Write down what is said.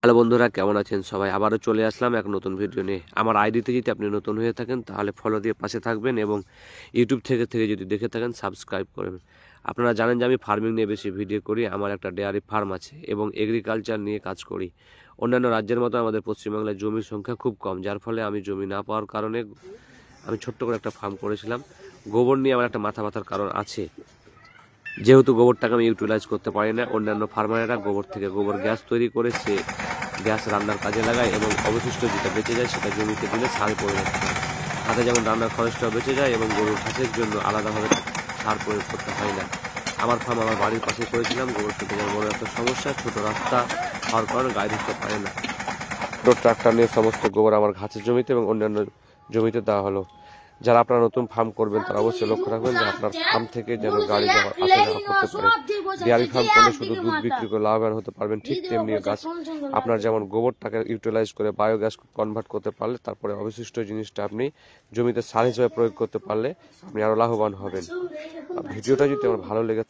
Hello বন্ধুরা, কেমন আছেন সবাই? আবারও চলে আসলাম এক নতুন ভিডিও নিয়ে। আমার আইডিতে যদি আপনি নতুন হয়ে থাকেন তাহলে ফলো দিয়ে পাশে থাকবেন এবং ইউটিউব থেকে যদি দেখে থাকেন সাবস্ক্রাইব করবেন। আপনারা জানেন যে আমি ফার্মিং নিয়ে বেশি ভিডিও করি। আমার একটা ডেয়ারি ফার্ম আছে এবং এগ্রিকালচার নিয়ে কাজ করি। অন্যান্য রাজ্যের মতো আমাদের পশ্চিমবাংলায় জমির সংখ্যা খুব কম, যার ফলে আমি জমি না পাওয়ার কারণে আমি ছোট্ট করে একটা ফার্ম করেছিলাম। গোবর নিয়ে আমার একটা মাথা ব্যথার কারণ আছে, যেহেতু গোবরটাকে আমি ইউটিলাইজ করতে পারি না। অন্যান্য ফার্মারেরা গোবর থেকে গোবর গ্যাস তৈরি করে সে গ্যাস রান্নার কাজে লাগায় এবং অবশিষ্ট যেটা বেঁচে যায় সেটা জমিতে দিলে সার পরিণত হয়। তাতে যেমন রান্নার খরচটাও বেঁচে যায় এবং গরুর ঘাসের জন্য আলাদাভাবে সার প্রয়োগ করতে হয় না। আমার ফার্ম আমার বাড়ির পাশে করেছিলাম। গোবর থেকে যেমন বড় একটা সমস্যা, ছোট রাস্তা হওয়ার কারণে গায়ে ঢুকতে পারে না। তো ট্রাক্টর নিয়ে সমস্ত গোবর আমার ঘাসের জমিতে এবং অন্যান্য জমিতে দেওয়া হলো। যারা আপনারা নতুন ফার্ম করবেন তারা অবশ্যই লক্ষ্য রাখবেন যে আপনার ফার্ম থেকে যেন গাড়ি যাওয়া আসা যাওয়া করতে পারে। ডেয়ারি ফার্ম করলে শুধু দুধ বিক্রি করে লাভবান হতে পারবেন, ঠিক তেমনি গাছ আপনার যেমন গোবরটাকে ইউটিলাইজ করে বায়োগ্যাস কনভার্ট করতে পারলে তারপরে অবশিষ্ট জিনিসটা আপনি জমিতে সার হিসেবে প্রয়োগ করতে পারলে আপনি আরও লাভবান হবেন। ভিডিওটা যদি আমার ভালো লেগে